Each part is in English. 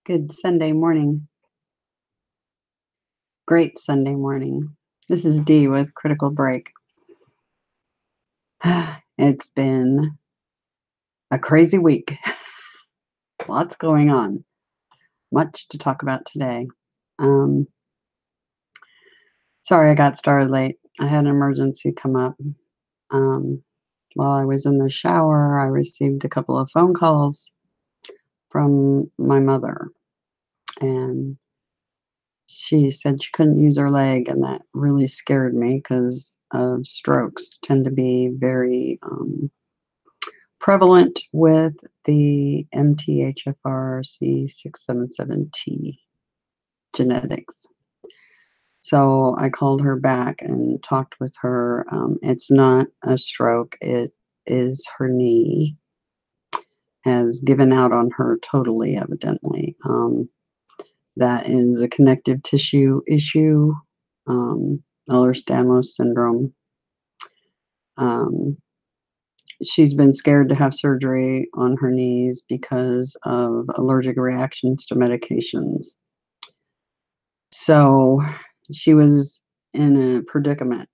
Good Sunday morning. Great Sunday morning. This is Dee with Critical Break. It's been a crazy week. Lots going on. Much to talk about today. Sorry I got started late. I had an emergency come up. While I was in the shower, I received a couple of phone calls from my mother. And she said she couldn't use her leg, and that really scared me because strokes tend to be very prevalent with the MTHFR C677T genetics. So I called her back and talked with her. It's not a stroke, it is her knee has given out on her totally, evidently. That is a connective tissue issue, Ehlers-Danlos syndrome. She's been scared to have surgery on her knees because of allergic reactions to medications. So she was in a predicament,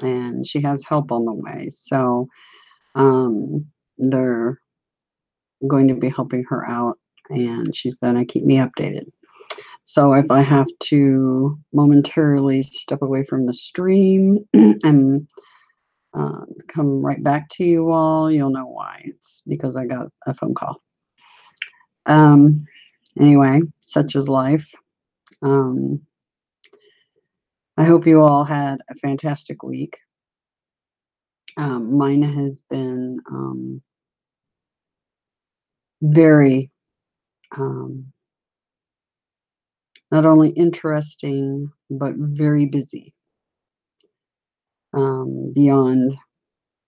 and she has help on the way. So they're going to be helping her out, and she's going to keep me updated. So if I have to momentarily step away from the stream and come right back to you all, you'll know why. It's because I got a phone call. Anyway, such is life. I hope you all had a fantastic week. Mine has been very not only interesting, but very busy, beyond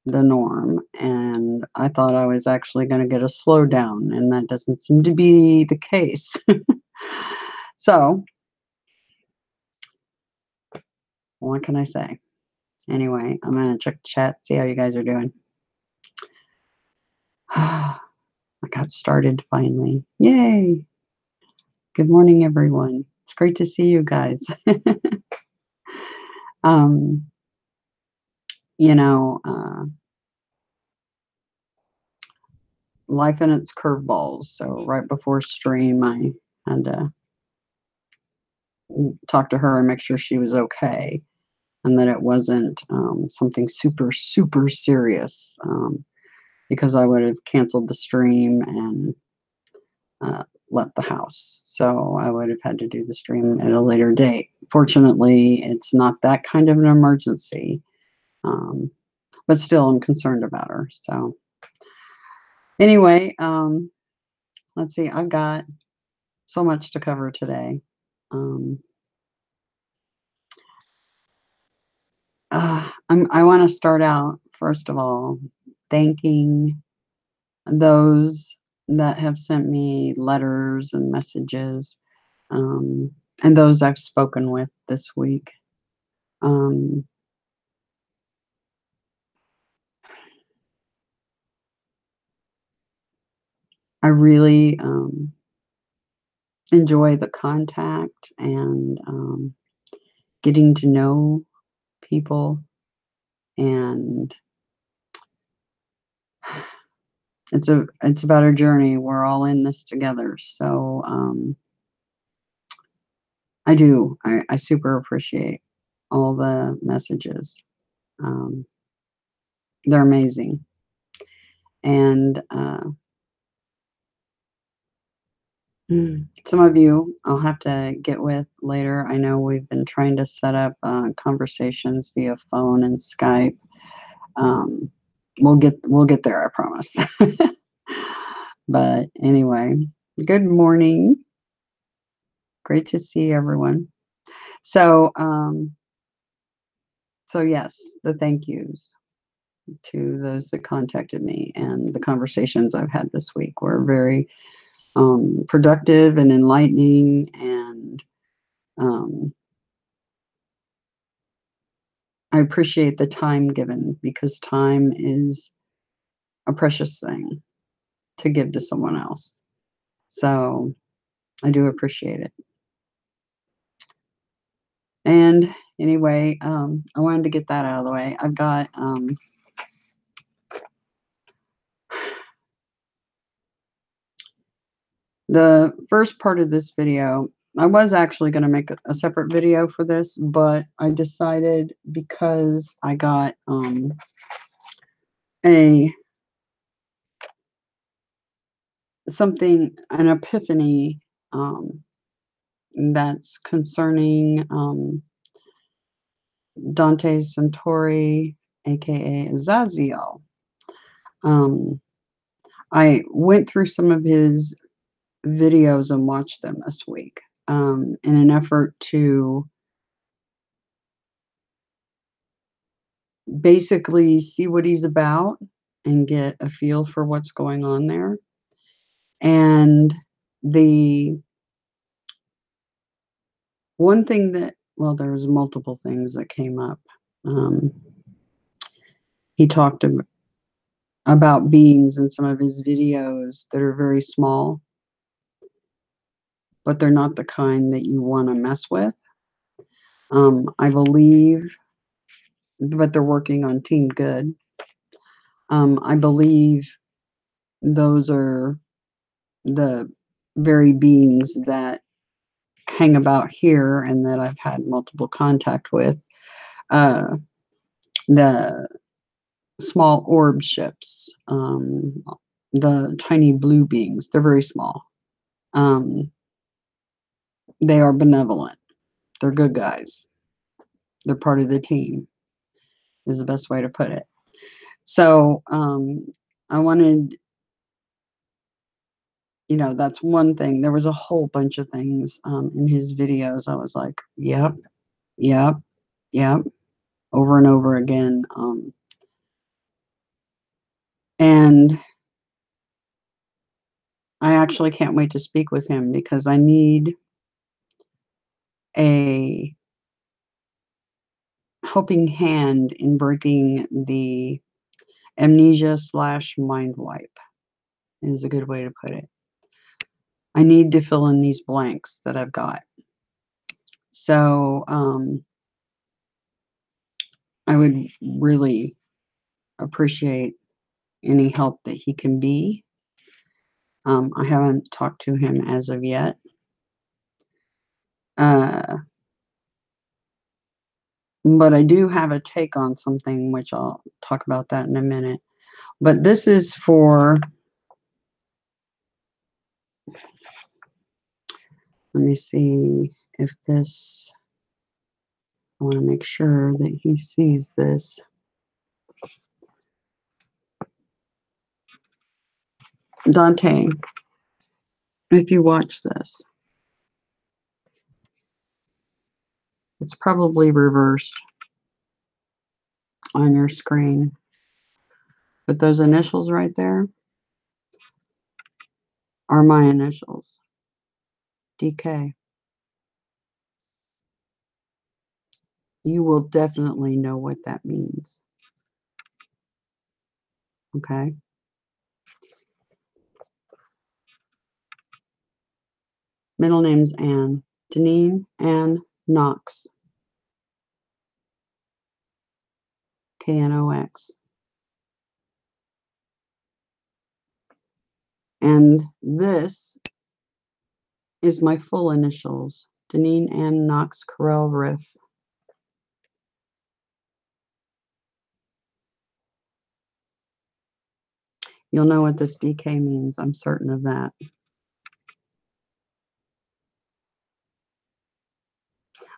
the norm. And I thought I was actually going to get a slowdown, and that doesn't seem to be the case. So, what can I say? Anyway, I'm going to check the chat, see how you guys are doing. I got started finally. Yay! Good morning, everyone. It's great to see you guys. You know, life and its curveballs. So right before stream, I had to talk to her and make sure she was okay, and that it wasn't something super, super serious, because I would have canceled the stream and left the house. So I would have had to do the stream at a later date. Fortunately, it's not that kind of an emergency, but still I'm concerned about her. So anyway, let's see, I've got so much to cover today. I want to start out, first of all, thanking those that have sent me letters and messages, and those I've spoken with this week. I really enjoy the contact and getting to know people, and it's about our journey. We're all in this together. So I super appreciate all the messages. They're amazing. And some of you I'll have to get with later. I know we've been trying to set up conversations via phone and Skype. We'll get there, I promise. But anyway, good morning. Great to see everyone. So yes, the thank yous to those that contacted me, and the conversations I've had this week were very productive and enlightening, and I appreciate the time given, because time is a precious thing to give to someone else. So I do appreciate it. And anyway, I wanted to get that out of the way. I've got the first part of this video. I was actually going to make a separate video for this, but I decided because I got an epiphany that's concerning Dante Santori, aka Azazel. I went through some of his videos and watched them this week in an effort to basically see what he's about and get a feel for what's going on there. And the one thing that, well, there was multiple things that came up. He talked about beings in some of his videos that are very small, but they're not the kind that you want to mess with. I believe, but they're working on Team Good. I believe those are the very beings that hang about here and that I've had multiple contact with. The small orb ships, the tiny blue beings, they're very small. They are benevolent. They're good guys. They're part of the team, is the best way to put it. So I wanted, that's one thing. There was a whole bunch of things in his videos. I was like, yep, yep, yep, over and over again. And I actually can't wait to speak with him because I need a helping hand in breaking the amnesia / mind wipe, is a good way to put it. I need to fill in these blanks that I've got. So I would really appreciate any help that he can be. I haven't talked to him as of yet. But I do have a take on something, which I'll talk about that in a minute. But this is for, let me see if this, I want to make sure that he sees this. Dante, if you watch this, it's probably reversed on your screen. But those initials right there are my initials, DK. You will definitely know what that means. Okay? Middle name's Ann. Deneen Ann Knox. Knox. And this is my full initials, Deneen Ann Knox Carell Riff. You'll know what this DK means. I'm certain of that.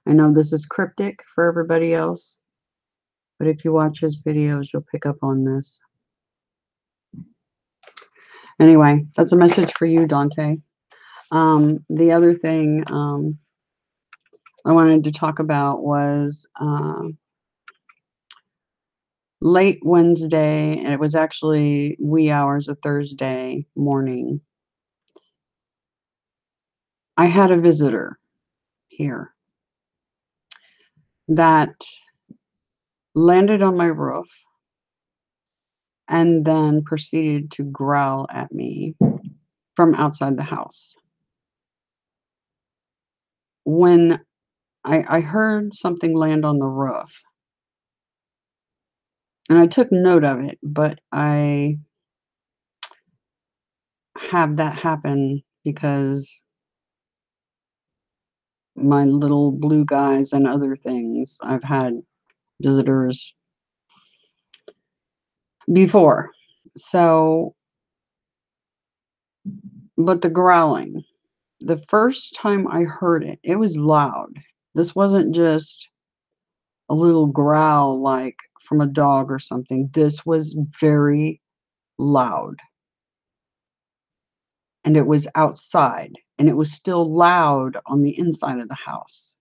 I know this is cryptic for everybody else, but if you watch his videos, you'll pick up on this. Anyway, that's a message for you, Dante. The other thing I wanted to talk about was late Wednesday, and it was actually wee hours of Thursday morning. I had a visitor here that landed on my roof and then proceeded to growl at me from outside the house. when I heard something land on the roof, and I took note of it, but I have that happen because my little blue guys and other things, I've had visitors before. So, but the growling, the first time I heard it, it was loud. This wasn't just a little growl like from a dog or something. This was very loud. And it was outside, and it was still loud on the inside of the house,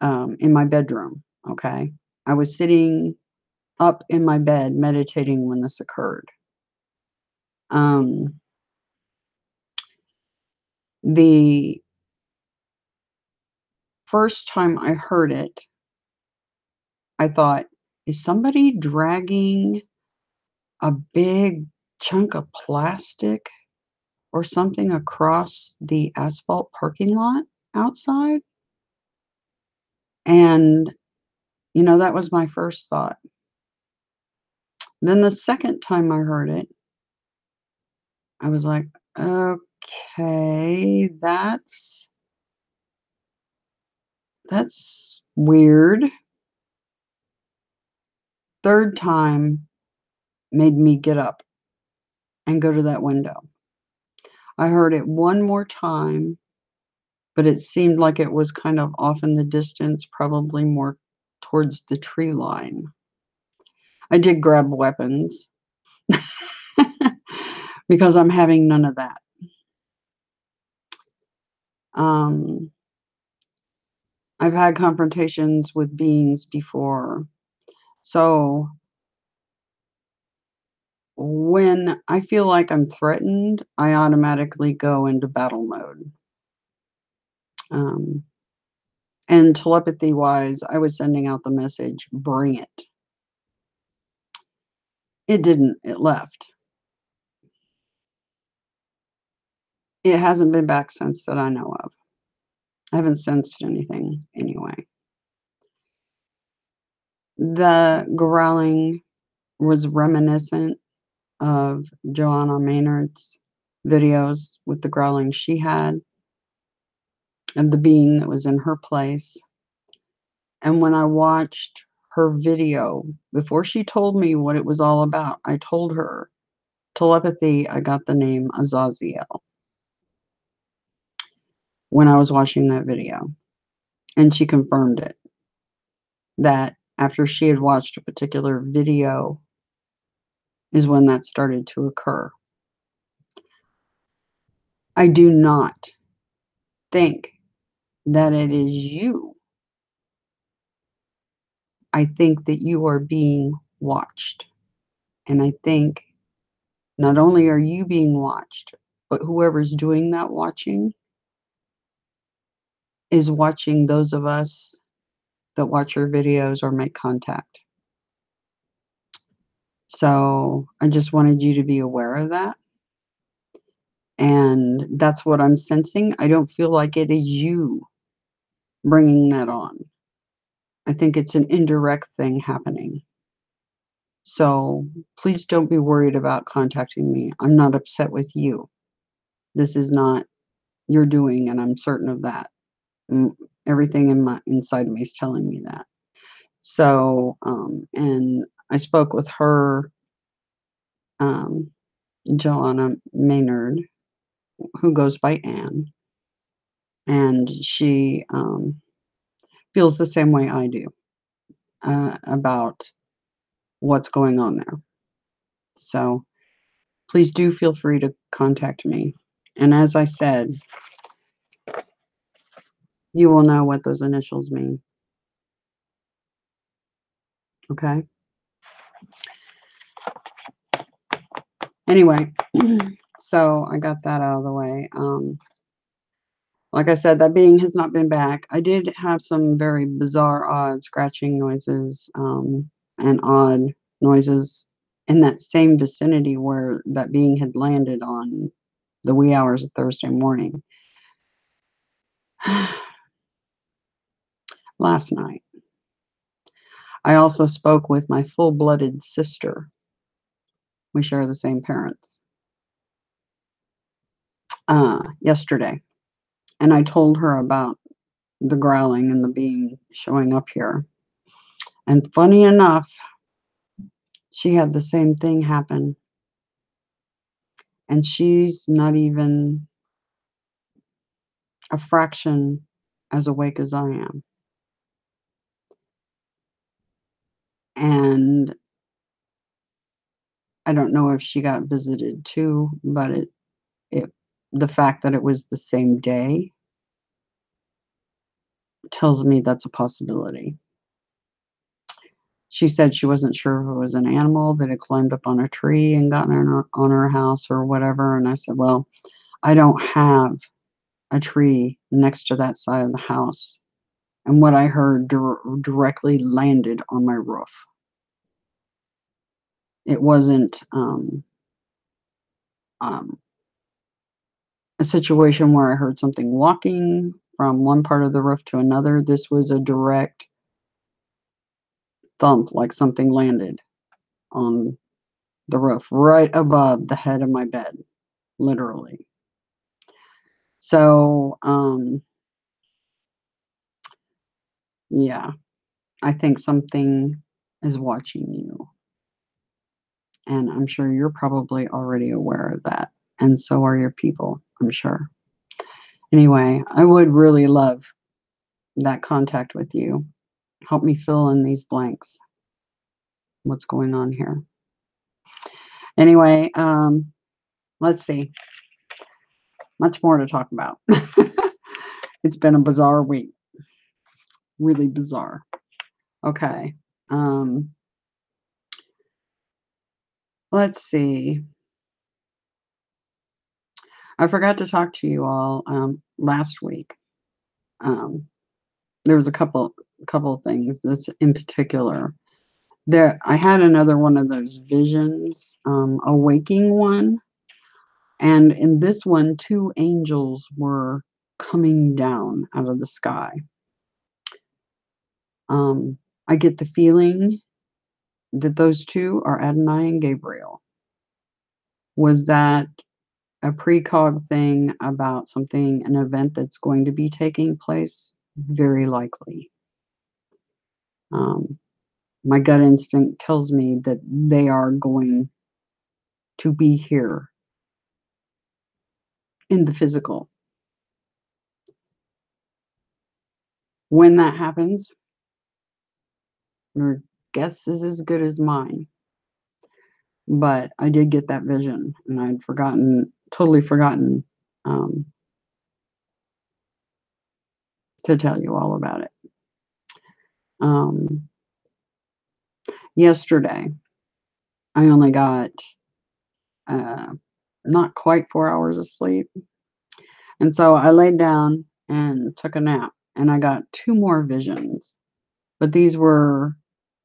in my bedroom, okay? I was sitting up in my bed meditating when this occurred. Um, the first time I heard it, I thought, "Is somebody dragging a big chunk of plastic or something across the asphalt parking lot outside?" And, that was my first thought. Then the second time I heard it, I was like, "Okay, that's weird." Third time made me get up and go to that window. I heard it one more time, but it seemed like it was kind of off in the distance, probably more towards the tree line. I did grab weapons because I'm having none of that. Um, I've had confrontations with beings before. So when I feel like I'm threatened, I automatically go into battle mode. Um, and telepathy wise, I was sending out the message, bring it. It didn't, it left. It hasn't been back since that I know of. I haven't sensed anything anyway. The growling was reminiscent of Joanna Maynard's videos with the growling she had of the being that was in her place. And when I watched her video, before she told me what it was all about, I told her, telepathy, I got the name Azazel when I was watching that video. And she confirmed it, that after she had watched a particular video is when that started to occur. I do not think that it is you. I think that you are being watched. And I think not only are you being watched, but whoever's doing that watching is watching those of us that watch your videos or make contact. So I just wanted you to be aware of that. And that's what I'm sensing. I don't feel like it is you bringing that on. I think it's an indirect thing happening. So please don't be worried about contacting me. I'm not upset with you. This is not your doing, and I'm certain of that. Everything inside of me is telling me that. So, and I spoke with her, um, Joanna Maynard, who goes by Anne, and she feels the same way I do about what's going on there. So please do feel free to contact me. And as I said, you will know what those initials mean. Okay? Anyway, so I got that out of the way. Like I said, that being has not been back. I did have some very bizarre, odd scratching noises, and odd noises in that same vicinity where that being had landed on the wee hours of Thursday morning. last night. I also spoke with my full-blooded sister. We share the same parents. Yesterday. And I told her about the growling and the being showing up here. And funny enough, she had the same thing happen. And she's not even a fraction as awake as I am. And I don't know if she got visited too, but the fact that it was the same day tells me that's a possibility. She said she wasn't sure if it was an animal that had climbed up on a tree and gotten on her house or whatever. And I said, well, I don't have a tree next to that side of the house. And what I heard directly landed on my roof. It wasn't a situation where I heard something walking from one part of the roof to another. This was a direct thump, like something landed on the roof right above the head of my bed, literally. So, yeah, I think something is watching you. And I'm sure you're probably already aware of that. And so are your people, I'm sure. Anyway, I would really love that contact with you. Help me fill in these blanks. What's going on here? Anyway, let's see. Much more to talk about. It's been a bizarre week. Really bizarre. Okay. Let's see. I forgot to talk to you all last week. There was a couple of things. This in particular. I had another one of those visions, a waking one. And in this one, 2 angels were coming down out of the sky. I get the feeling that those 2 are Adonai and Gabriel. Was that a precog thing about something, an event that's going to be taking place? Very likely. My gut instinct tells me that they are going to be here in the physical. When that happens, your guess is as good as mine. But I did get that vision, and I'd totally forgotten to tell you all about it. Yesterday, I only got not quite 4 hours of sleep. And so I laid down and took a nap, and I got 2 more visions. But these were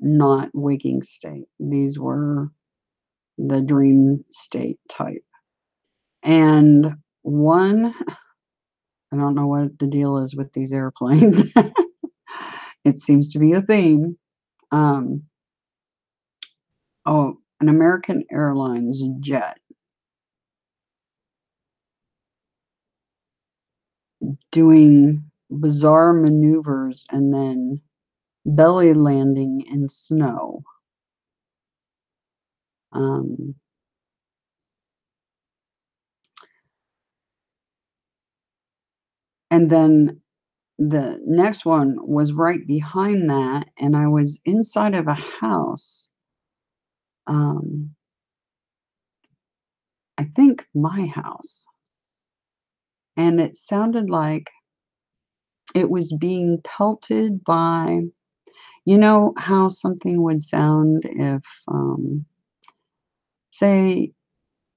not waking state. These were the dream state type. And one, I don't know what the deal is with these airplanes. It seems to be a theme. An American Airlines jet doing bizarre maneuvers and then belly landing in snow. And then the next one was right behind that, and I was inside of a house. I think my house. And it sounded like it was being pelted by, you know how something would sound if, say,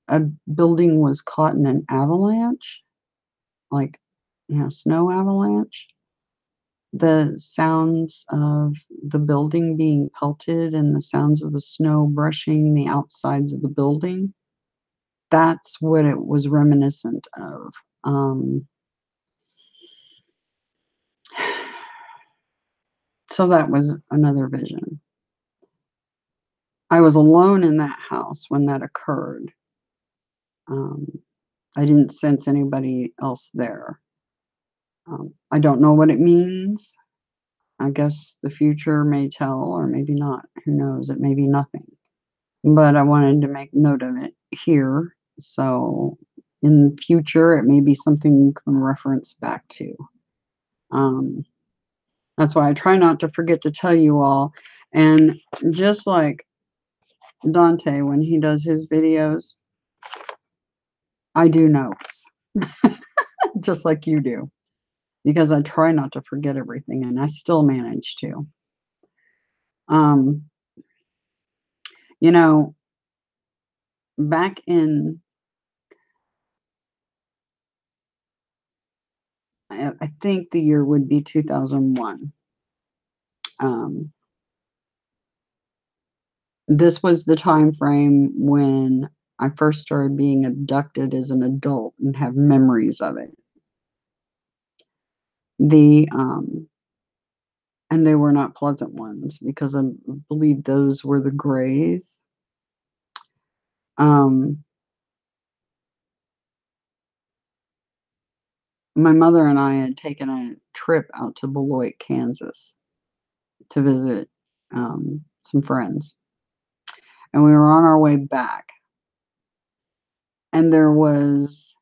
a building was caught in an avalanche, like, snow avalanche? The sounds of the building being pelted and the sounds of the snow brushing the outsides of the building. That's what it was reminiscent of. So that was another vision. I was alone in that house when that occurred. I didn't sense anybody else there. I don't know what it means. I guess the future may tell, or maybe not. Who knows? It may be nothing. But I wanted to make note of it here. So in the future, it may be something you can reference back to. That's why I try not to forget to tell you all. And just like Dante, when he does his videos, I do notes, just like you do, because I try not to forget everything, and I still manage to. Um, you know, back in, I think the year would be 2001. This was the time frame when I first started being abducted as an adult and have memories of it. And they were not pleasant ones, because I believe those were the grays. My mother and I had taken a trip out to Beloit, Kansas to visit some friends. And we were on our way back. And there was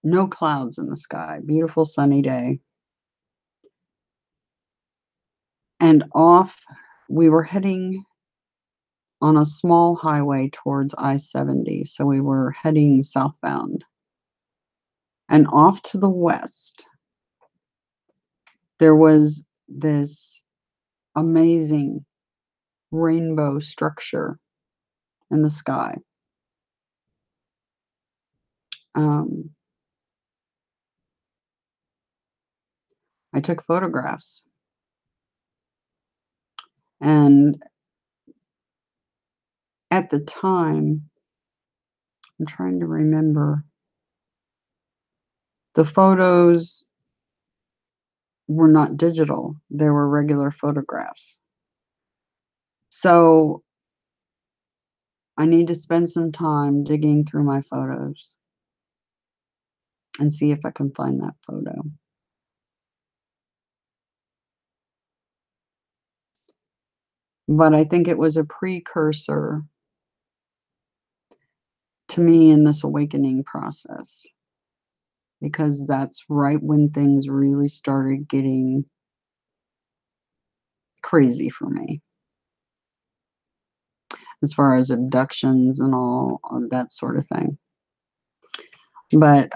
no clouds in the sky. Beautiful sunny day. And we were heading on a small highway towards I-70. So we were heading southbound. And off to the west, there was this amazing rainbow structure in the sky. I took photographs. And at the time, I'm trying to remember, the photos were not digital. They were regular photographs. So I need to spend some time digging through my photos and see if I can find that photo. But I think it was a precursor to me in this awakening process, because that's right when things really started getting crazy for me, as far as abductions and all of that sort of thing. But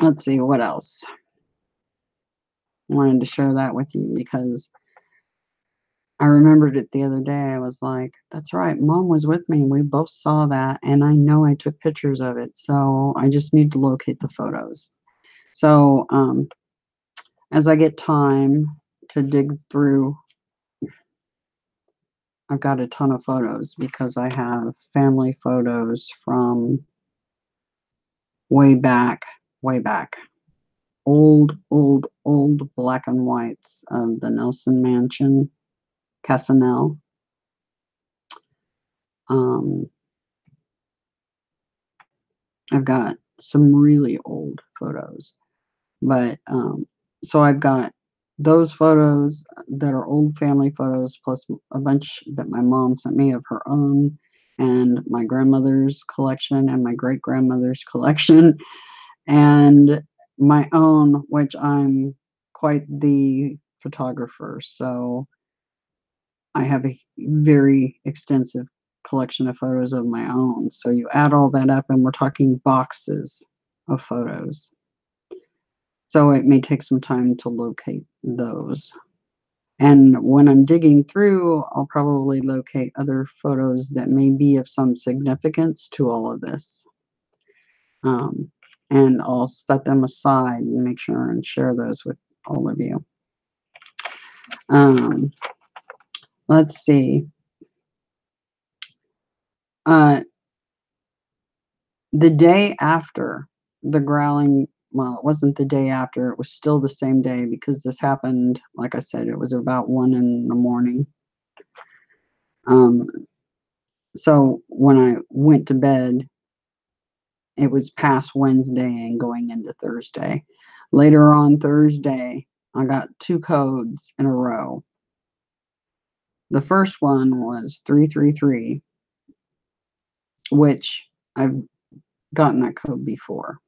let's see, what else? I wanted to share that with you because I remembered it the other day. I was like, that's right, Mom was with me. We both saw that, and I know I took pictures of it. So I just need to locate the photos. So as I get time to dig through, I've got a ton of photos because I have family photos from way back, way back. Old black and whites of the Nelson Mansion, Casanel. I've got some really old photos, but so I've got those photos that are old family photos, plus a bunch that my mom sent me of her own, and my grandmother's collection and my great grandmother's collection, and my own, which I'm quite the photographer, so I have a very extensive collection of photos of my own. So you add all that up and we're talking boxes of photos. So it may take some time to locate those. And when I'm digging through, I'll probably locate other photos that may be of some significance to all of this. And I'll set them aside and make sure and share those with all of you. Let's see. The day after the growling well, it wasn't the day after, it was still the same day because this happened, like I said, it was about 1 in the morning. So when I went to bed, it was past Wednesday and going into Thursday. Later on Thursday, I got 2 codes in a row. The first one was 333, which I've gotten that code before.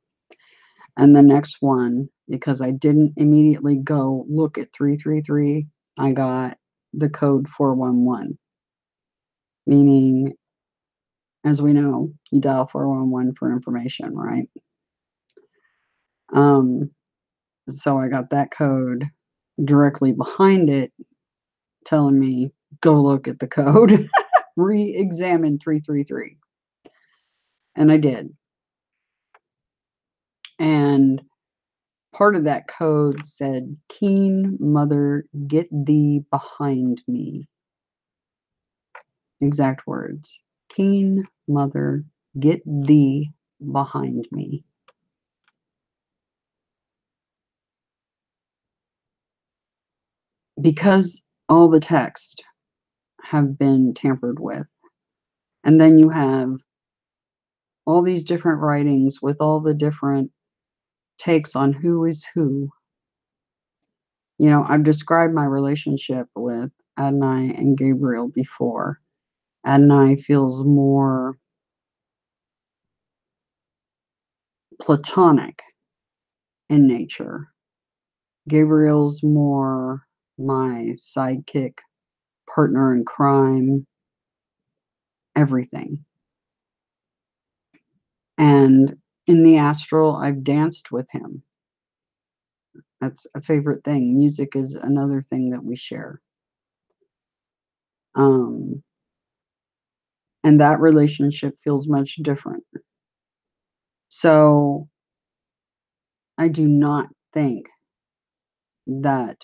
And the next one, because I didn't immediately go look at 333, I got the code 411, meaning, as we know, you dial 411 for information, right? So I got that code directly behind it telling me, go look at the code, re-examine 333. And I did. And part of that code said, Keen Mother, get thee behind me. Exact words. Keen Mother, get thee behind me. Because all the text have been tampered with. And then you have all these different writings with all the different takes on who is who. You know, I've described my relationship with Adonai and Gabriel before. Adonai feels more platonic in nature. Gabriel's more my sidekick, partner in crime, everything. And in the astral, I've danced with him. That's a favorite thing. Music is another thing that we share. And that relationship feels much different. So I do not think that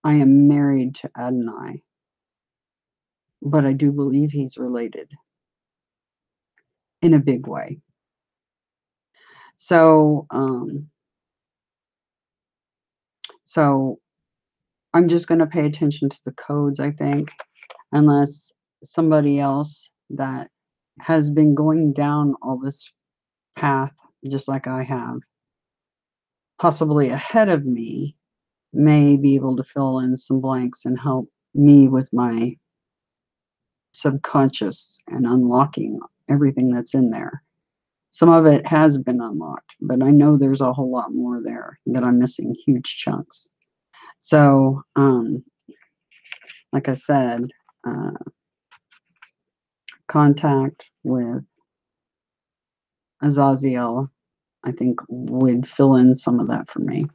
I am married to Adonai, but I do believe he's related in a big way. So, so I'm just going to pay attention to the codes, I think, unless somebody else that has been going down all this path, just like I have, possibly ahead of me, may be able to fill in some blanks and help me with my subconscious and unlocking everything that's in there. Some of it has been unlocked, but I know there's a whole lot more there that I'm missing huge chunks. So, like I said, contact with Azazel, I think, would fill in some of that for me.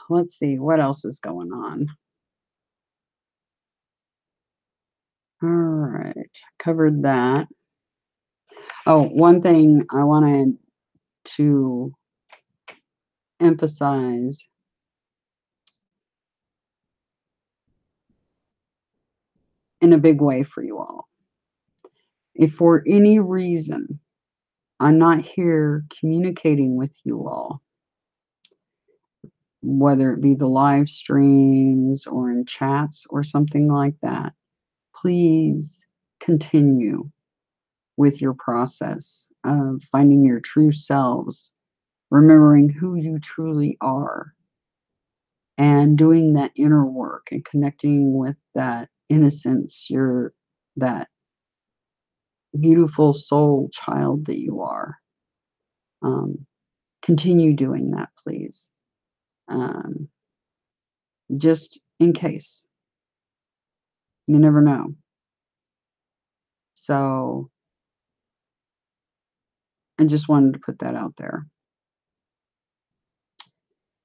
Let's see, what else is going on? All right, covered that. Oh, one thing I wanted to emphasize in a big way for you all. If for any reason I'm not here communicating with you all, whether it be the live streams or in chats or something like that, please continue with your process of finding your true selves, remembering who you truly are, and doing that inner work and connecting with that innocence, that beautiful soul child that you are. Continue doing that, please. Just in case. You never know. So I just wanted to put that out there.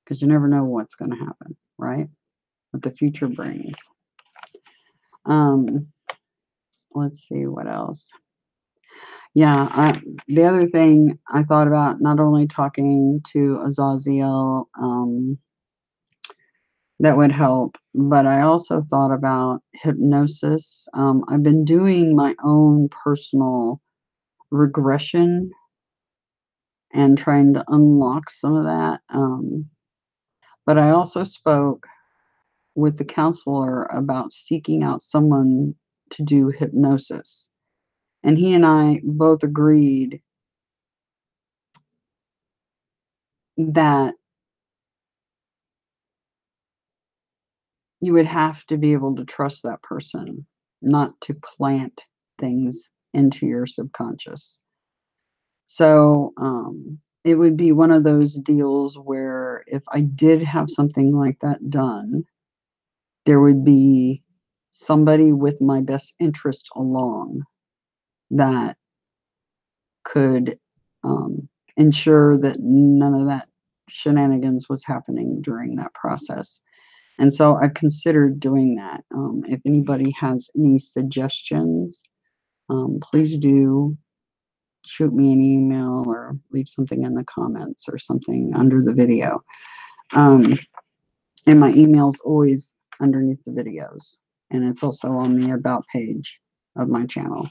Because you never know what's going to happen, right? What the future brings. Let's see what else. Yeah, the other thing I thought about, not only talking to Azazel, that would help, but I also thought about hypnosis. I've been doing my own personal regression and trying to unlock some of that. But I also spoke with the counselor about seeking out someone to do hypnosis. And he and I both agreed that you would have to be able to trust that person, not to plant things into your subconscious. So it would be one of those deals where if I did have something like that done, there would be somebody with my best interest along that could ensure that none of that shenanigans was happening during that process. And so I've considered doing that. If anybody has any suggestions, please do shoot me an email or leave something in the comments or something under the video. And my email's always underneath the videos. And it's also on the About page of my channel.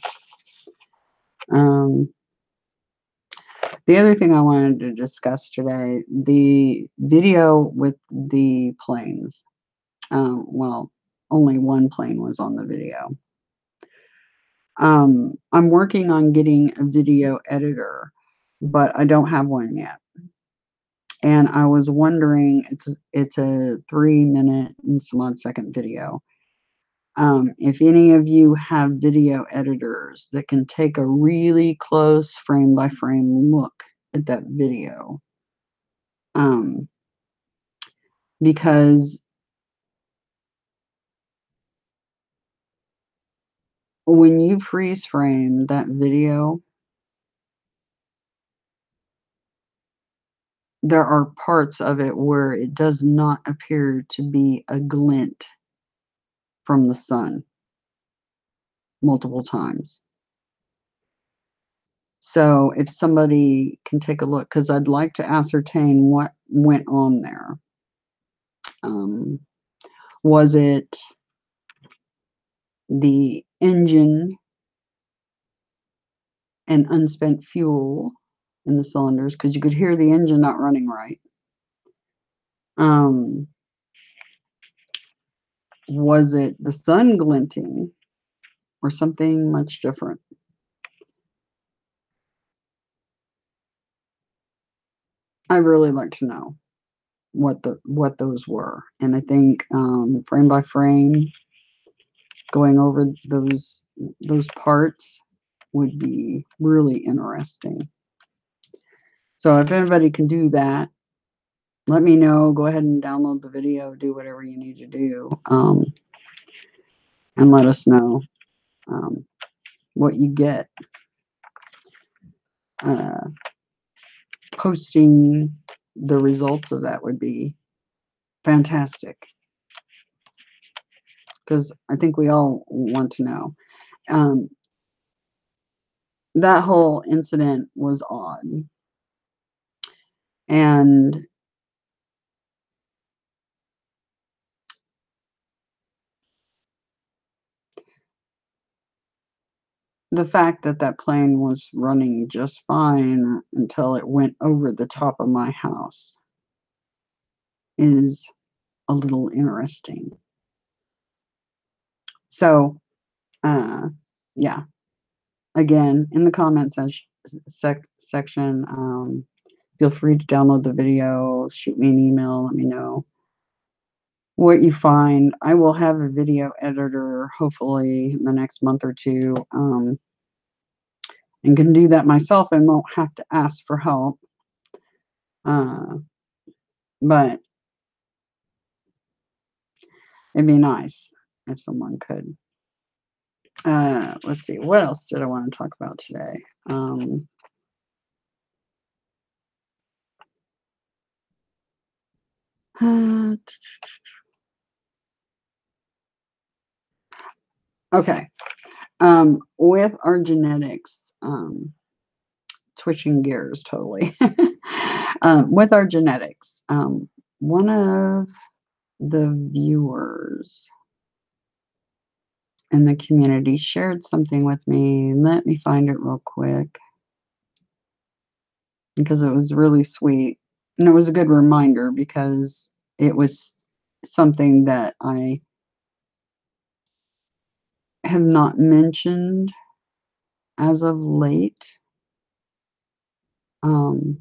The other thing I wanted to discuss today, the video with the planes. Well, only one plane was on the video. I'm working on getting a video editor, but I don't have one yet. And I was wondering, it's a 3-minute and some odd second video. If any of you have video editors that can take a really close frame by frame look at that video, because when you freeze frame that video, there are parts of it where it does not appear to be a glint from the sun multiple times. So if somebody can take a look, because I'd like to ascertain what went on there. Was it the engine and unspent fuel in the cylinders? Because you could hear the engine not running right. Was it the sun glinting or something much different? I really like to know what those were. And I think frame by frame, going over those parts would be really interesting. So if anybody can do that, let me know. Go ahead and download the video, do whatever you need to do, and let us know what you get. Posting the results of that would be fantastic, because I think we all want to know. That whole incident was odd. And the fact that that plane was running just fine until it went over the top of my house is a little interesting. So, yeah. Again, in the comments section, feel free to download the video, shoot me an email, let me know what you find. I will have a video editor hopefully in the next month or two, and can do that myself and won't have to ask for help. But it'd be nice if someone could. Let's see, what else did I want to talk about today? Okay. With our genetics, switching gears totally. With our genetics, one of the viewers in the community shared something with me. Let me find it real quick. because it was really sweet. And it was a good reminder because it was something that I have not mentioned as of late. Um,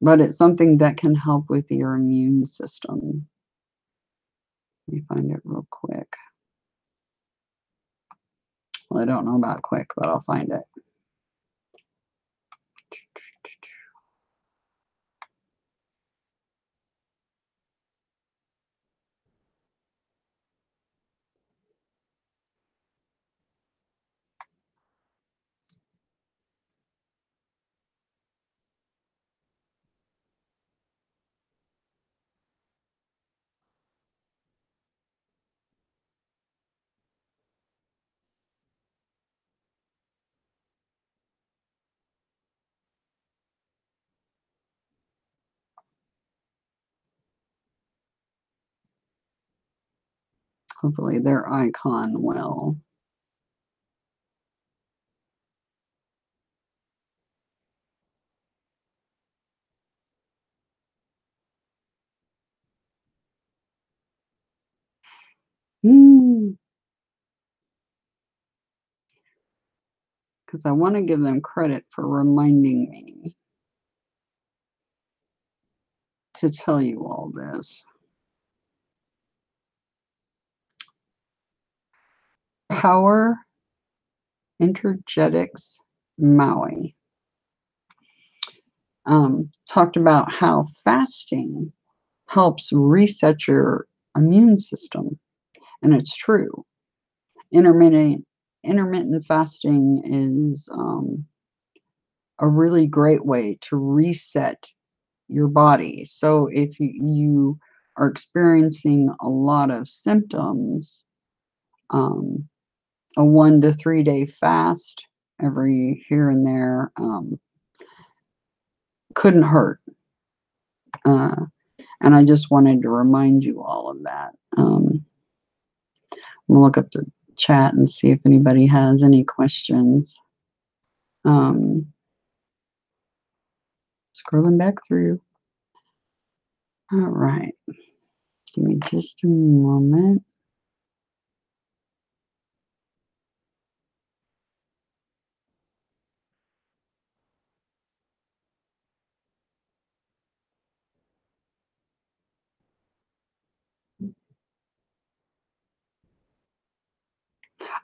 but it's something that can help with your immune system. Let me find it real quick. Well, I don't know about quick, but I'll find it. Hopefully their icon will. Because I want to give them credit for reminding me to tell you all this. Power Energetics Maui talked about how fasting helps reset your immune system. And it's true. Intermittent intermittent fasting is a really great way to reset your body. So if you are experiencing a lot of symptoms, um, a 1 to 3 day fast every here and there couldn't hurt. Uh, and I just wanted to remind you all of that. I'm gonna look up the chat and see if anybody has any questions. Um, Scrolling back through. All right. Give me just a moment.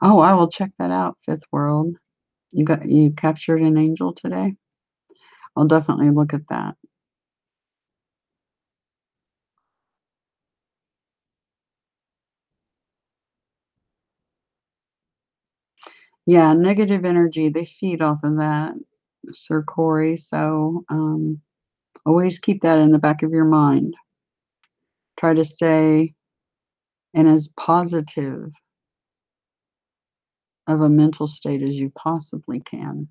Oh, I will check that out, Fifth World. You captured an angel today? I'll definitely look at that. Yeah, negative energy, they feed off of that, Sir Corey. So always keep that in the back of your mind. Try to stay in as positive of a mental state as you possibly can.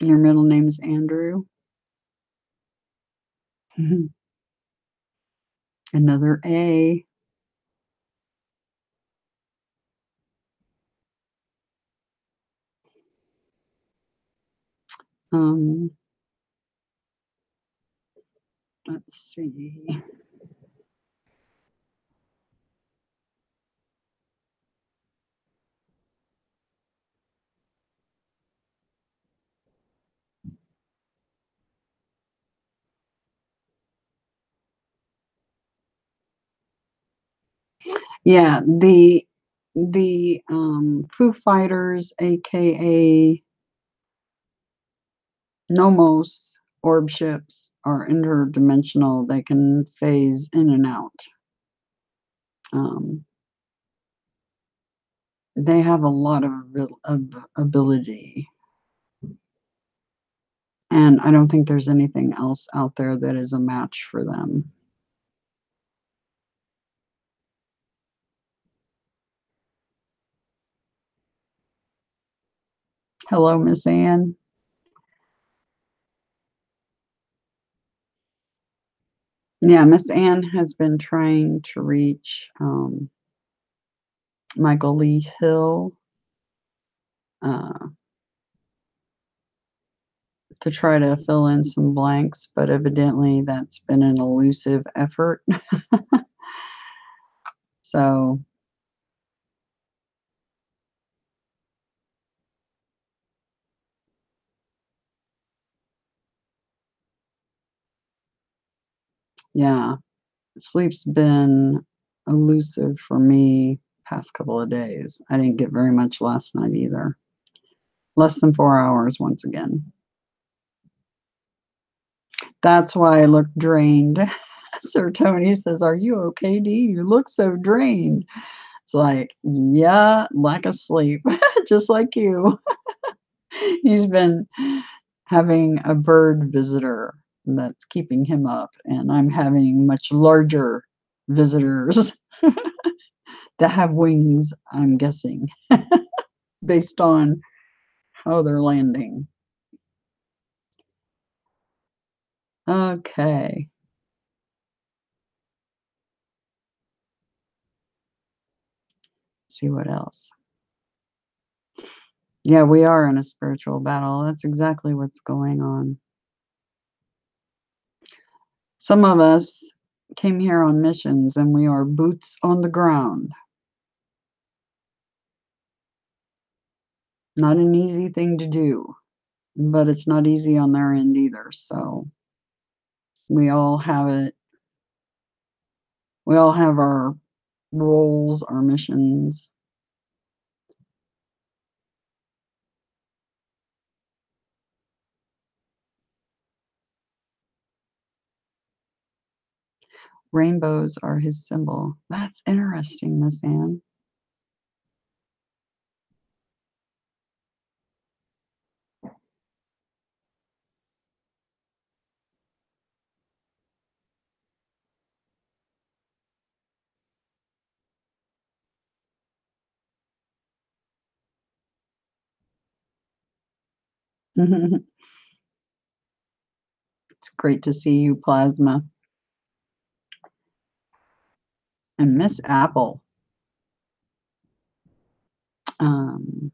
Your middle name's Andrew. Another A. Um, let's see. Yeah, the Foo Fighters, aka Nomos orb ships, are interdimensional. They can phase in and out. Um, they have a lot of ability, and I don't think there's anything else out there that is a match for them. Hello, Miss Anne. Yeah, Miss Anne has been trying to reach Michael Lee Hill uh, to try to fill in some blanks, but evidently that's been an elusive effort. So, yeah, sleep's been elusive for me past couple of days. I didn't get very much last night either. Less than 4 hours once again. That's why I look drained. Sir Tony says, "Are you okay, Dee? You look so drained." It's like, yeah, lack of sleep, just like you. He's been having a bird visitor that's keeping him up, and I'm having much larger visitors that have wings, I'm guessing, based on how they're landing. Okay. See what else. Yeah, we are in a spiritual battle. That's exactly what's going on. Some of us came here on missions and we are boots on the ground. Not an easy thing to do, but it's not easy on their end either. So we all have it. We all have our roles, our missions. Rainbows are his symbol. That's interesting, Miss Anne. It's great to see you, Plasma. And Miss Apple. Um,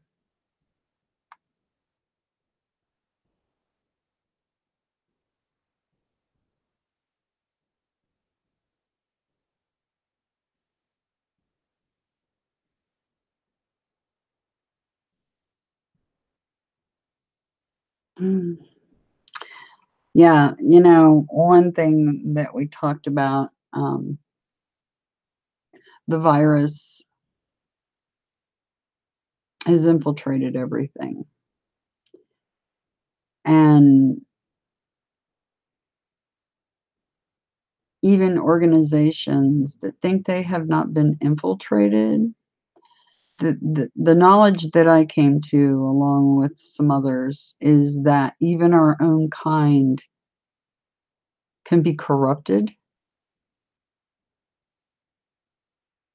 yeah, one thing that we talked about, the virus has infiltrated everything. And even organizations that think they have not been infiltrated, the knowledge that I came to, along with some others, is that even our own kind can be corrupted.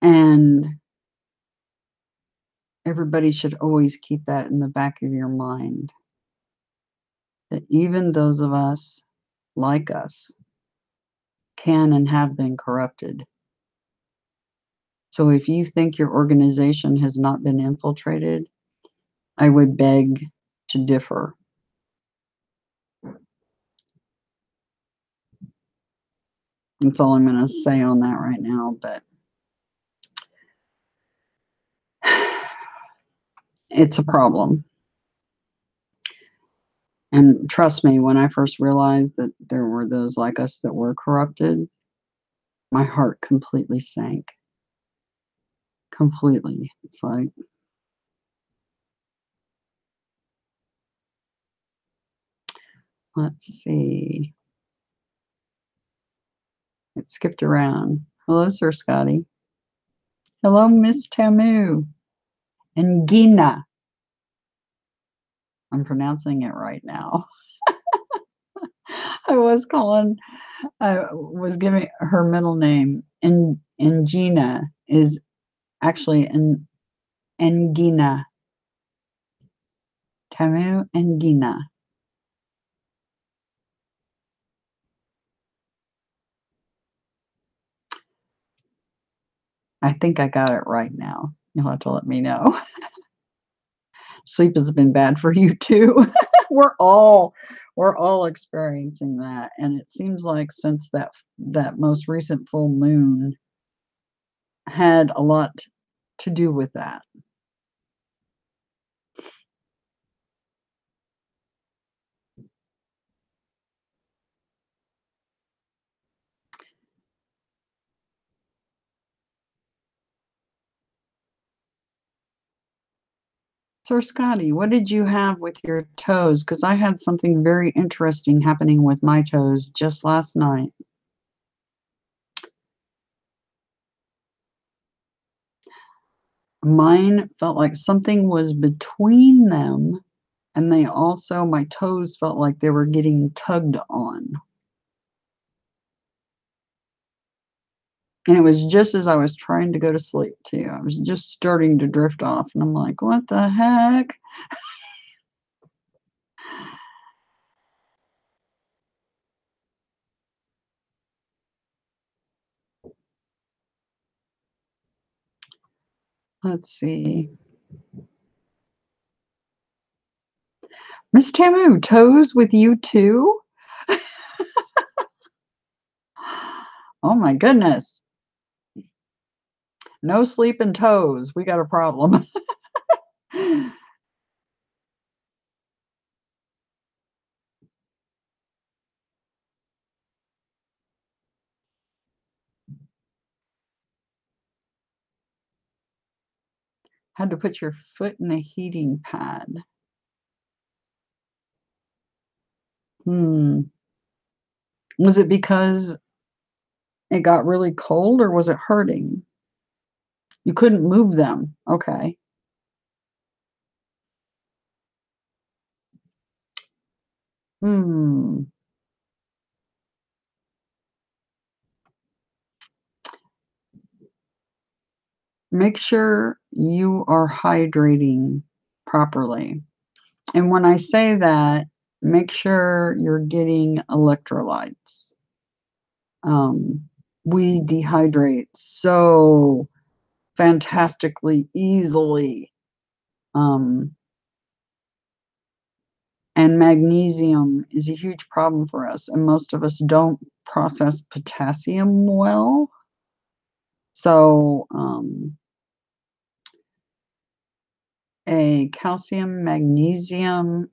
And everybody should always keep that in the back of your mind, that even those of us like us can and have been corrupted. So if you think your organization has not been infiltrated, I would beg to differ. That's all I'm going to say on that right now, but it's a problem. And trust me, when I first realized that there were those like us that were corrupted, my heart completely sank. Completely. It's like, let's see. It skipped around. Hello, Sir Scotty. Hello, Miss Tamu. And Gina. I'm pronouncing it right now. I was giving her middle name. And Gina is actually an Engina. Tamu Engina. I think I got it right now. You'll have to let me know. Sleep has been bad for you too. We're all experiencing that, and it seems like since that most recent full moon had a lot to do with that. Sir Scotty, what did you have with your toes? Because I had something very interesting happening with my toes just last night. Mine felt like something was between them, and they also, my toes felt like they were getting tugged on. And it was just as I was trying to go to sleep, too. I was just starting to drift off, and I'm like, what the heck? Let's see. Miss Tamu, toes with you too? Oh my goodness. No sleeping toes. We got a problem. Had to put your foot in a heating pad. Hmm. Was it because it got really cold or was it hurting? You couldn't move them. Okay. Hmm. Make sure you are hydrating properly. And when I say that, make sure you're getting electrolytes. We dehydrate so fantastically easily. Um, and magnesium is a huge problem for us, and most of us don't process potassium well. So, a calcium magnesium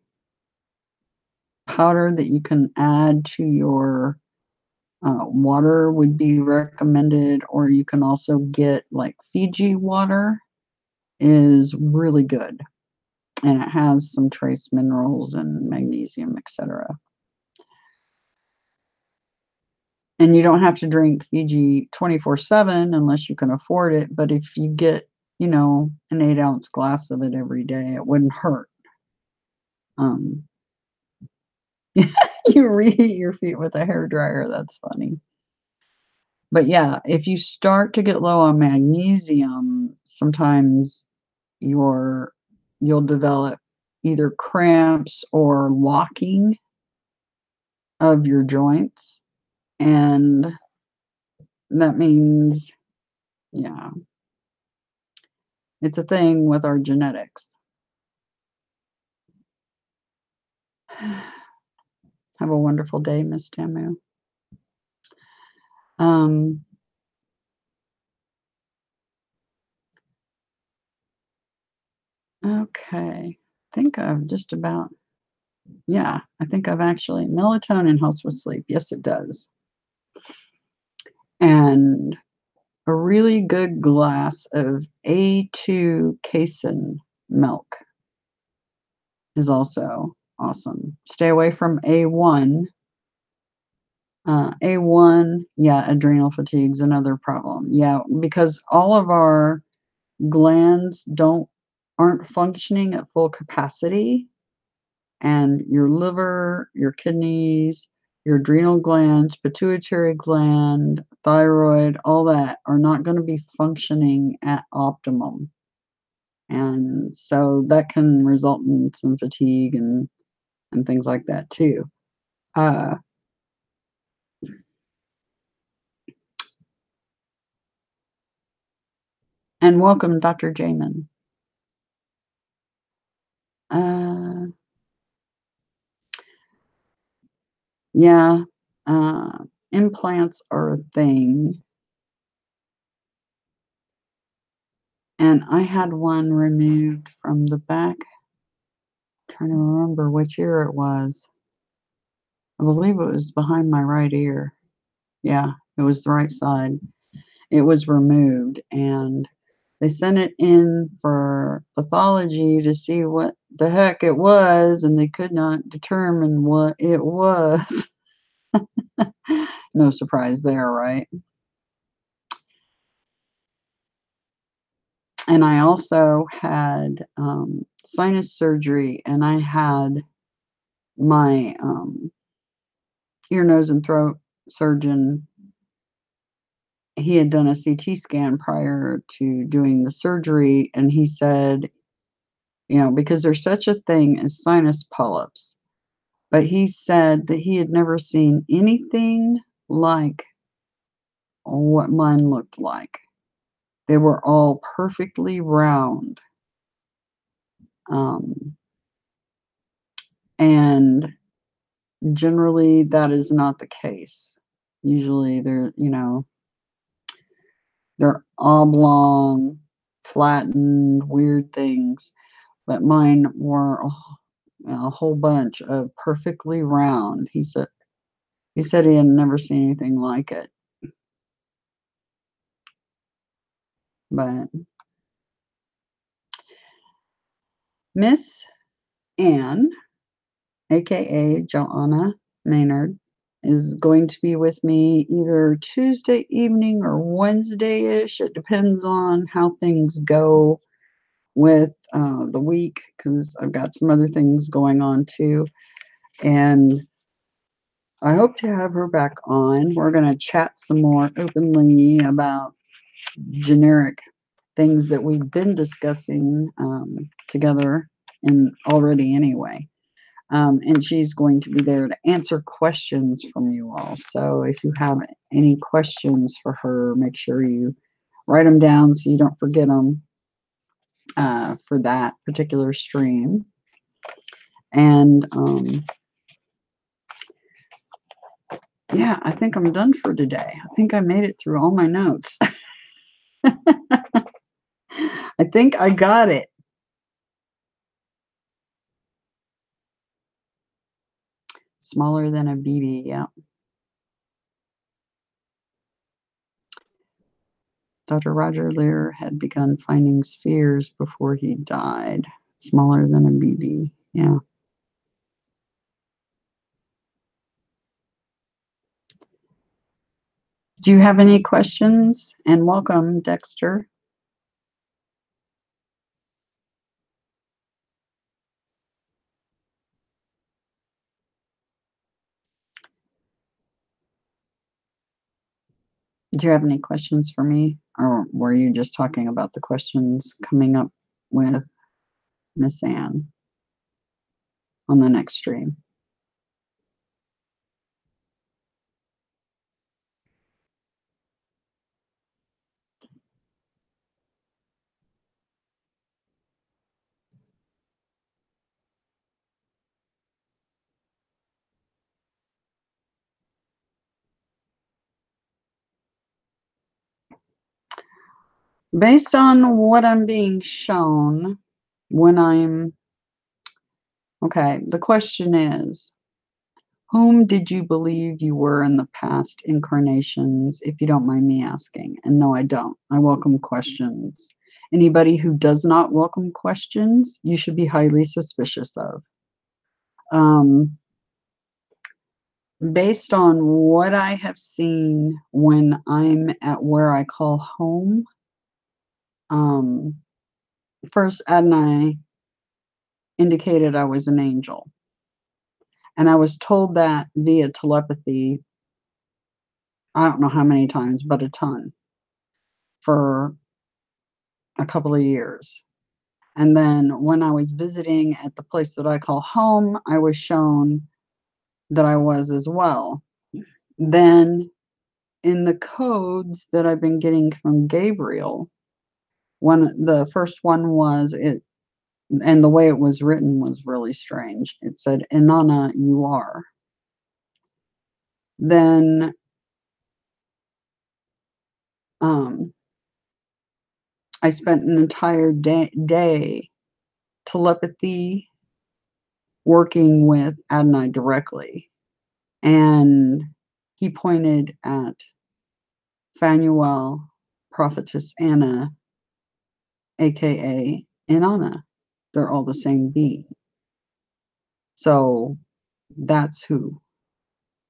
powder that you can add to your water would be recommended, or you can also get like Fiji water is really good, and it has some trace minerals and magnesium, etc. And you don't have to drink Fiji 24/7 unless you can afford it, but if you get, an 8-ounce glass of it every day, it wouldn't hurt. Um, you reheat your feet with a hair dryer. That's funny. But yeah, if you start to get low on magnesium, sometimes your you'll develop either cramps or locking of your joints. And that means, yeah, it's a thing with our genetics. Have a wonderful day, Miss Tamu. Um, okay. I think I've just about, yeah, I think I've actually, melatonin helps with sleep. Yes, it does. And a really good glass of A2 casein milk is also awesome. Stay away from A1. A1, yeah, adrenal fatigue's another problem. Yeah, because all of our glands aren't functioning at full capacity, and your liver, your kidneys, your adrenal glands, pituitary gland, thyroid, all that are not going to be functioning at optimum. And so that can result in some fatigue and things like that too. Uh, And welcome, Dr. Jamin. Uh, yeah, implants are a thing. And I had one removed from the back. Trying to remember which ear it was. I believe it was behind my right ear. Yeah, it was the right side. It was removed, and they sent it in for pathology to see what the heck it was, and they could not determine what it was. No surprise there, right? And I also had sinus surgery, and I had my ear, nose, and throat surgeon. He had done a CT scan prior to doing the surgery, and he said, because there's such a thing as sinus polyps, but he said that he had never seen anything like what mine looked like. They were all perfectly round. Um, and generally, that is not the case. Usually, they're oblong, flattened, weird things, but mine were a whole bunch of perfectly round. He said he had never seen anything like it. But Miss Anne, aka Joanna Maynard, is going to be with me either Tuesday evening or Wednesday-ish. It depends on how things go with the week, because I've got some other things going on too. And I hope to have her back on. We're going to chat some more openly about generic things that we've been discussing together and already anyway. And she's going to be there to answer questions from you all. So if you have any questions for her, make sure you write them down so you don't forget them for that particular stream. And yeah, I think I'm done for today. I think I made it through all my notes. I think I got it. Smaller than a BB, yeah. Dr. Roger Lear had begun finding spheres before he died. Smaller than a BB, yeah. Do you have any questions? And welcome, Dexter. Do you have any questions for me? Or were you just talking about the questions coming up with Miss Anne on the next stream? Based on what I'm being shown when okay, the question is, whom did you believe you were in the past incarnations, if you don't mind me asking? And no, I don't. I welcome questions. Anybody who does not welcome questions, you should be highly suspicious of. Based on what I have seen when I'm at where I call home, first Adonai indicated I was an angel. And I was told that via telepathy, I don't know how many times, but a ton, for a couple of years. And then when I was visiting at the place that I call home, I was shown that I was as well. Then in the codes that I've been getting from Gabriel, The first one was it, and the way it was written was really strange. It said, "Inanna, you are." Then um, I spent an entire day telepathy working with Adonai directly, and he pointed at Phanuel, prophetess Anna, aka Inanna. They're all the same being. So that's who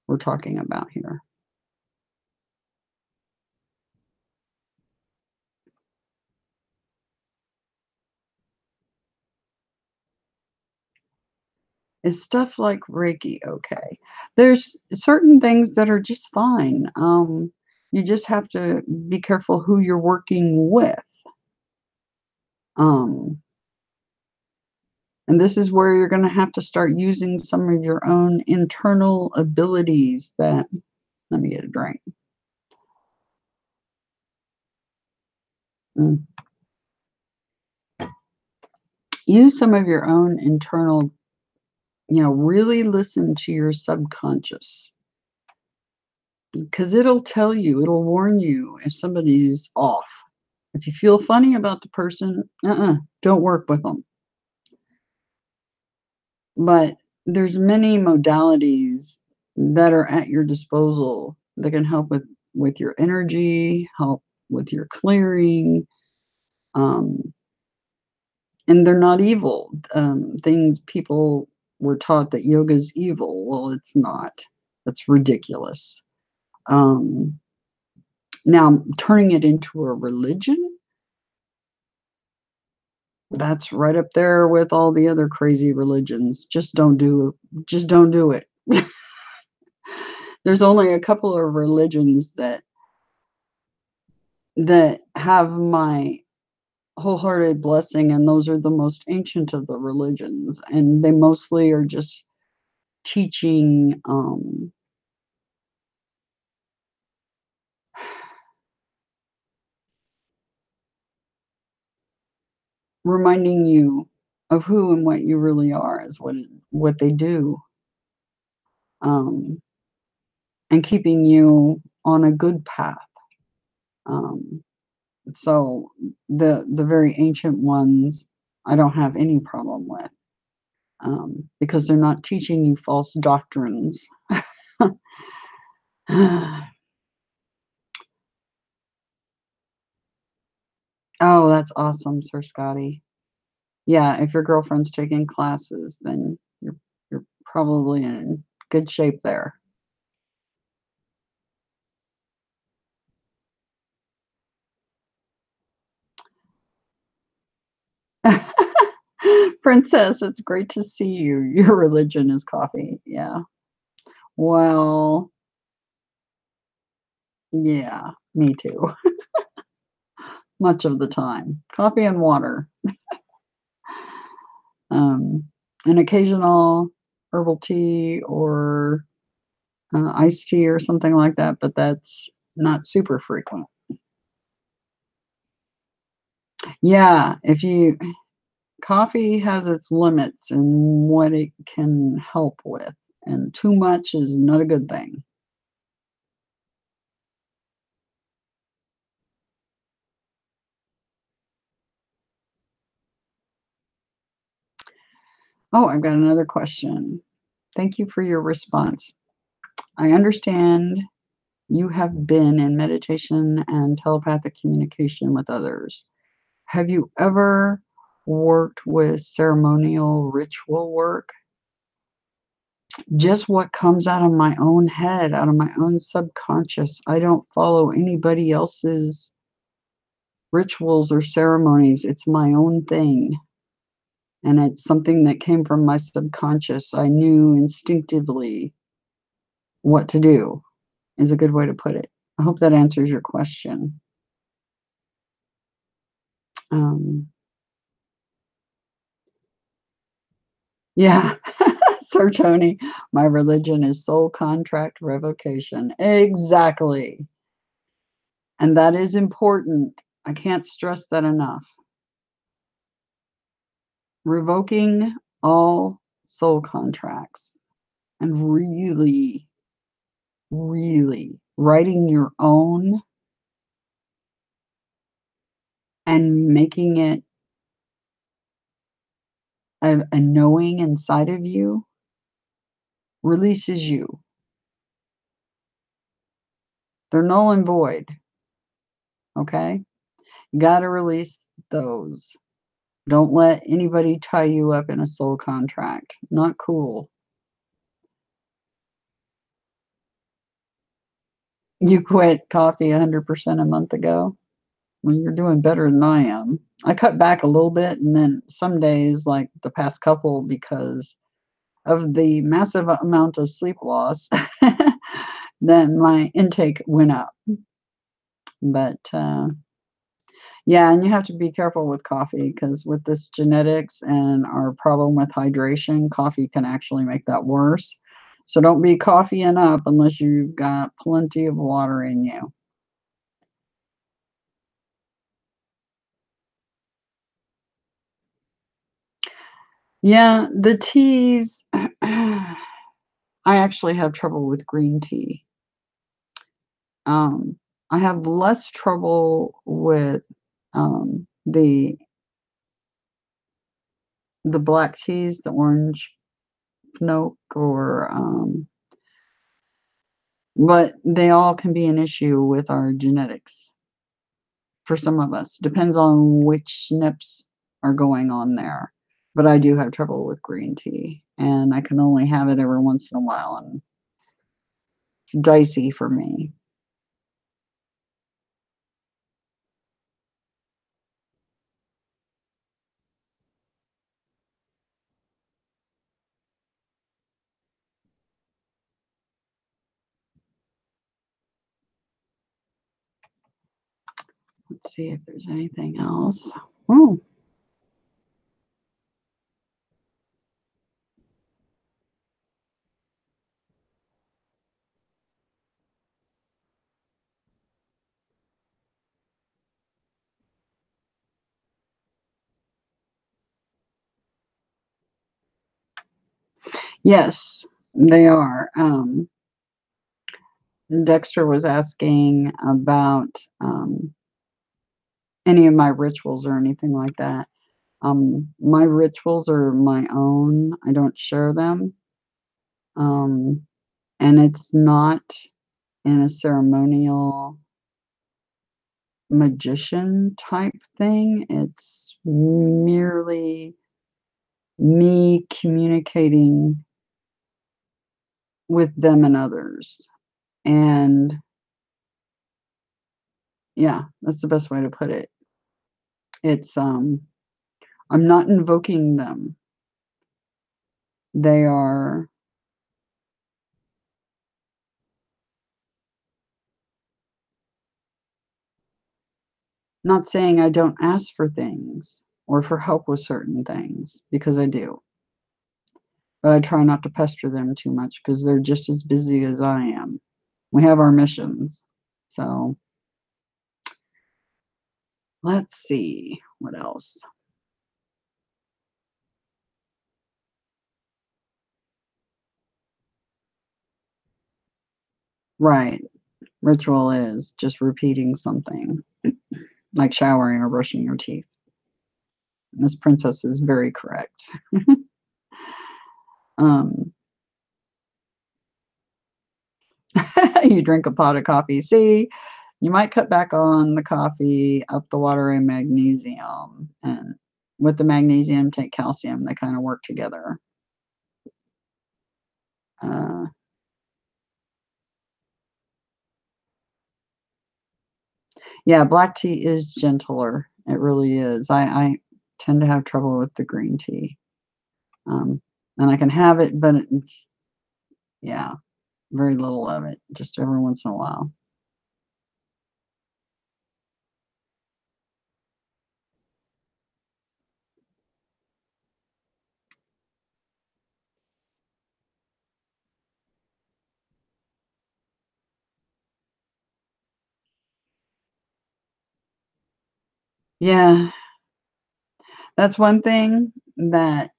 we're talking about here. Is stuff like Reiki okay? There's certain things that are just fine. You just have to be careful who you're working with. Um, and this is where you're going to have to start using some of your own internal abilities that, let me get a drink. Mm. Use some of your own internal, really listen to your subconscious, because it'll tell you, it'll warn you if somebody's off. If you feel funny about the person, don't work with them. But there's many modalities that are at your disposal that can help with your energy, help with your clearing, um, and they're not evil. Things people were taught that yoga is evil. Well, it's not. That's ridiculous. Um, Now, turning it into a religion, that's right up there with all the other crazy religions. Just don't do it. There's only a couple of religions that have my wholehearted blessing, and those are the most ancient of the religions, and they mostly are just teaching, reminding you of who and what you really are is what they do, um, and keeping you on a good path. Um, so the very ancient ones, I don't have any problem with, because they're not teaching you false doctrines. Oh, that's awesome, Sir Scotty. Yeah, if your girlfriend's taking classes, then you're probably in good shape there. Princess, it's great to see you. Your religion is coffee. Yeah. Well, yeah, me too. Much of the time. Coffee and water. Um, an occasional herbal tea or iced tea or something like that, but that's not super frequent. Yeah, if you coffee has its limits and what it can help with, and too much is not a good thing. Oh, I've got another question. Thank you for your response. I understand you have been in meditation and telepathic communication with others. Have you ever worked with ceremonial ritual work? Just what comes out of my own head, out of my own subconscious. I don't follow anybody else's rituals or ceremonies. It's my own thing. And it's something that came from my subconscious. I knew instinctively what to do, is a good way to put it. I hope that answers your question. Um, yeah, Sir Tony, my religion is soul contract revocation. Exactly. And that is important. I can't stress that enough. Revoking all soul contracts and really, really writing your own and making it a knowing inside of you releases you. They're null and void. Okay? You got to release those. Don't let anybody tie you up in a soul contract. Not cool. You quit coffee 100% a month ago. Well, you're doing better than I am. I cut back a little bit, and then some days, like the past couple, because of the massive amount of sleep loss, then my intake went up. But yeah, and you have to be careful with coffee because with this genetics and our problem with hydration, coffee can actually make that worse. So don't be coffeeing up unless you've got plenty of water in you. Yeah, the teas, I actually have trouble with green tea. Um, I have less trouble with the black teas, the orange Pinoc, or but they all can be an issue with our genetics for some of us. Depends on which SNPs are going on there. But I do have trouble with green tea, and I can only have it every once in a while, and it's dicey for me. Let's see if there's anything else. Oh, yes, they are. Dexter was asking about any of my rituals or anything like that. My rituals are my own. I don't share them. Um, and it's not in a ceremonial magician type thing. It's merely me communicating with them and others. And yeah, that's the best way to put it. It's I'm not invoking them. They are not saying I don't ask for things or for help with certain things, because I do. But I try not to pester them too much because they're just as busy as I am. We have our missions. So let's see what else. Right. Ritual is just repeating something like showering or brushing your teeth. Miss Princess is very correct. Um, you drink a pot of coffee. See, you might cut back on the coffee, up the water and magnesium, and with the magnesium, take calcium. They kind of work together. Uh, yeah, black tea is gentler. It really is. I tend to have trouble with the green tea. And I can have it, but yeah, very little of it, just every once in a while. Yeah, that's one thing that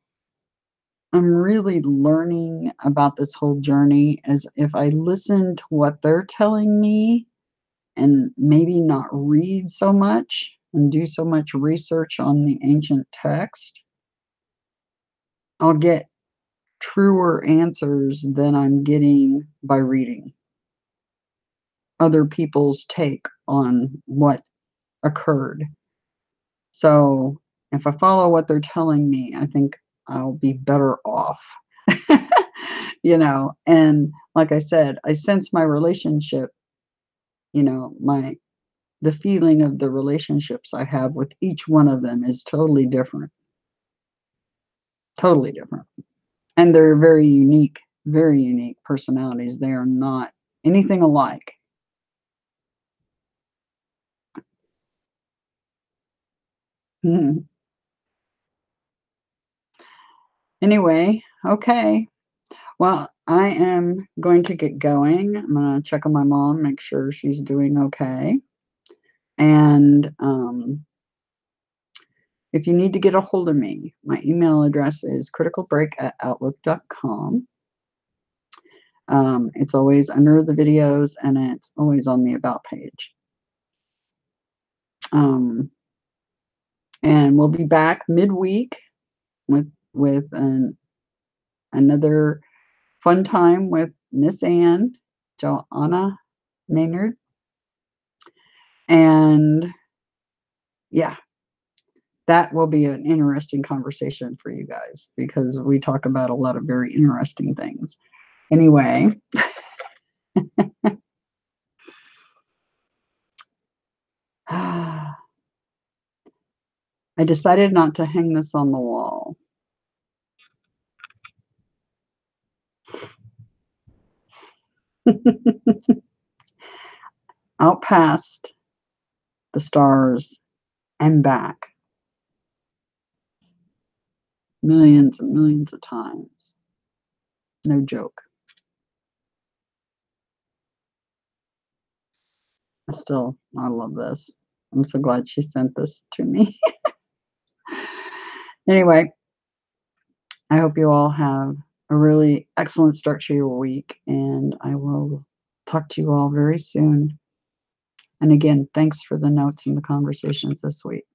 I'm really learning about this whole journey is if I listen to what they're telling me and maybe not read so much and do so much research on the ancient text, I'll get truer answers than I'm getting by reading other people's take on what occurred. So if I follow what they're telling me, I think I'll be better off. And like I said, I sense my relationship, my the feeling of the relationships I have with each one of them is totally different. And they're very unique personalities. They are not anything alike. Anyway, okay. Well, I am going to get going. I'm going to check on my mom, make sure she's doing okay. And if you need to get a hold of me, my email address is criticalbreak@outlook.com. It's always under the videos and it's always on the About page. Um, and we'll be back midweek with another fun time with Miss Ann, Joanna Maynard. And yeah, that will be an interesting conversation for you guys because we talk about a lot of very interesting things. Anyway, I decided not to hang this on the wall. Out past the stars and back millions and millions of times. No joke. I love this. I'm so glad she sent this to me. Anyway, I hope you all have a really excellent start to your week, and I will talk to you all very soon. And again, thanks for the notes and the conversations this week.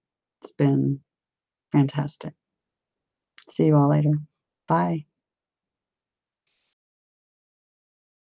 It's been fantastic. See you all later. Bye.